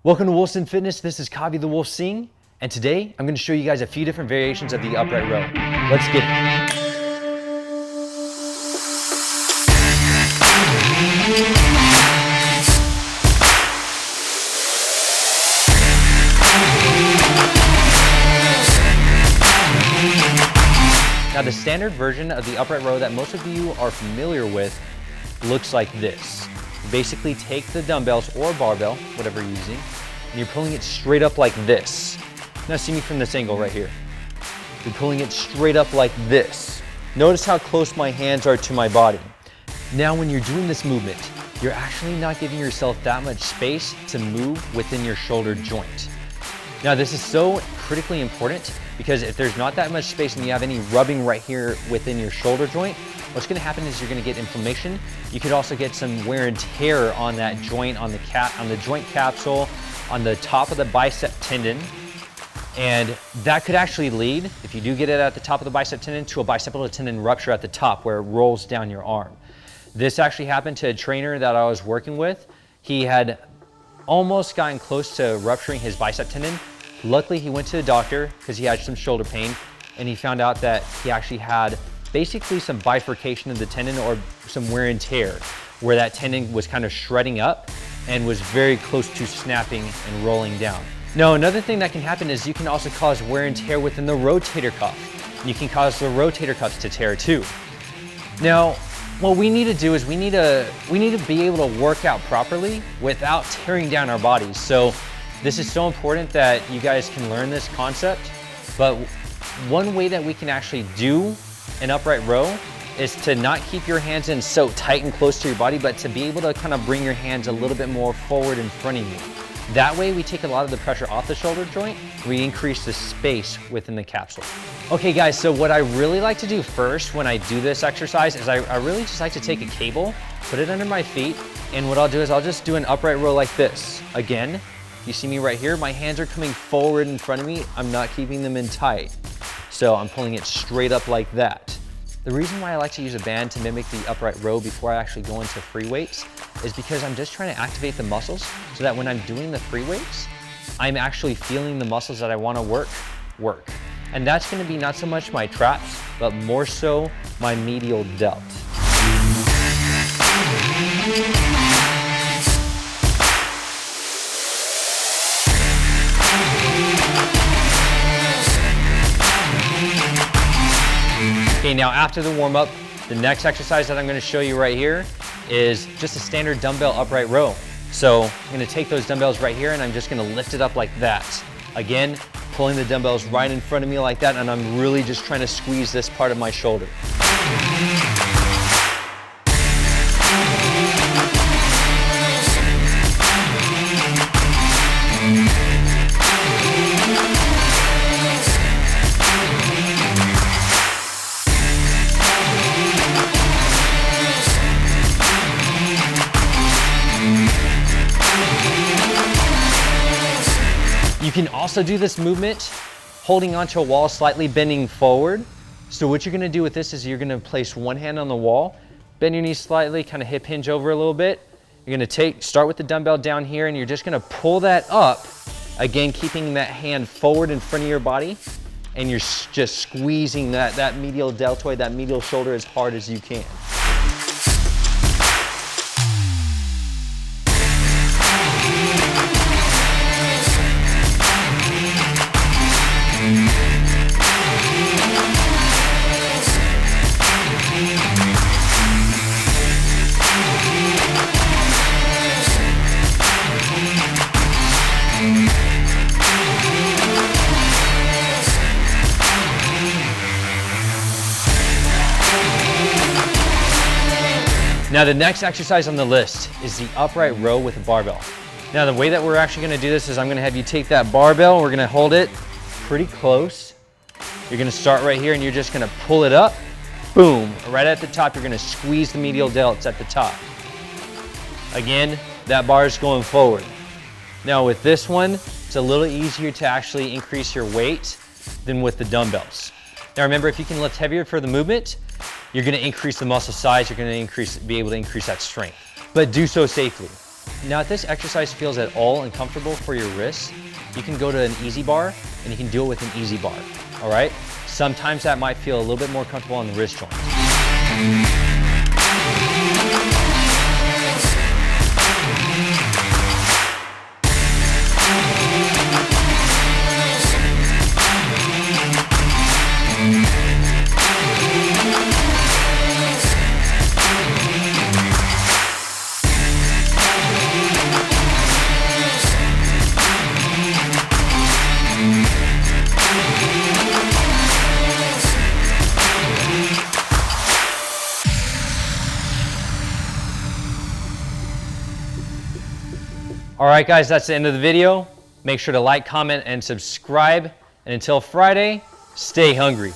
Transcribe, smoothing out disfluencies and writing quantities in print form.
Welcome to Wilson Fitness. This is Kavi the Wolf Singh, and today I'm going to show you guys a few different variations of the upright row. Let's get it. Now the standard version of the upright row that most of you are familiar with looks like this. You basically take the dumbbells or barbell, whatever you're using, and you're pulling it straight up like this. Now see me from this angle right here. You're pulling it straight up like this. Notice how close my hands are to my body. Now when you're doing this movement, you're actually not giving yourself that much space to move within your shoulder joint. Now this is so critically important because if there's not that much space and you have any rubbing right here within your shoulder joint, what's going to happen is you're going to get inflammation. You could also get some wear and tear on that joint, on the joint capsule, on the top of the bicep tendon. And that could actually lead, if you do get it at the top of the bicep tendon, to a bicipital tendon rupture at the top where it rolls down your arm. This actually happened to a trainer that I was working with. He had almost gotten close to rupturing his bicep tendon. Luckily, he went to the doctor because he had some shoulder pain, and he found out that he actually had basically some bifurcation of the tendon or some wear and tear, where that tendon was kind of shredding up and was very close to snapping and rolling down. Now, another thing that can happen is you can also cause wear and tear within the rotator cuff. You can cause the rotator cuffs to tear too. Now, what we need to do is we need to be able to work out properly without tearing down our bodies. So this is so important that you guys can learn this concept. But one way that we can actually do an upright row is to not keep your hands in so tight and close to your body, but to be able to kind of bring your hands a little bit more forward in front of you. That way we take a lot of the pressure off the shoulder joint, we increase the space within the capsule. Okay guys, so what I really like to do first when I do this exercise is I really just like to take a cable, put it under my feet, and what I'll do is I'll just do an upright row like this. Again, you see me right here, my hands are coming forward in front of me, I'm not keeping them in tight. So I'm pulling it straight up like that. The reason why I like to use a band to mimic the upright row before I actually go into free weights is because I'm just trying to activate the muscles so that when I'm doing the free weights, I'm actually feeling the muscles that I want to work. And that's going to be not so much my traps, but more so my medial delt. Okay, now after the warm-up, the next exercise that I'm gonna show you right here is just a standard dumbbell upright row. So I'm gonna take those dumbbells right here and I'm just gonna lift it up like that. Again, pulling the dumbbells right in front of me like that, and I'm really just trying to squeeze this part of my shoulder. You can also do this movement holding onto a wall, slightly bending forward. So what you're gonna do with this is you're gonna place one hand on the wall, bend your knees slightly, kind of hip hinge over a little bit. You're gonna start with the dumbbell down here and you're just gonna pull that up, again, keeping that hand forward in front of your body, and you're just squeezing that medial deltoid, that medial shoulder as hard as you can. Now the next exercise on the list is the upright row with a barbell. Now the way that we're actually gonna do this is I'm gonna have you take that barbell, we're gonna hold it pretty close. You're gonna start right here and you're just gonna pull it up, boom. Right at the top, you're gonna squeeze the medial delts at the top. Again, that bar is going forward. Now with this one, it's a little easier to actually increase your weight than with the dumbbells. Now remember, if you can lift heavier for the movement, you're gonna increase the muscle size, you're gonna be able to increase that strength, but do so safely. Now, if this exercise feels at all uncomfortable for your wrists, you can go to an easy bar and you can do it with an easy bar, all right? Sometimes that might feel a little bit more comfortable on the wrist joint. All right, guys, that's the end of the video. Make sure to like, comment, and subscribe. And until Friday, stay hungry.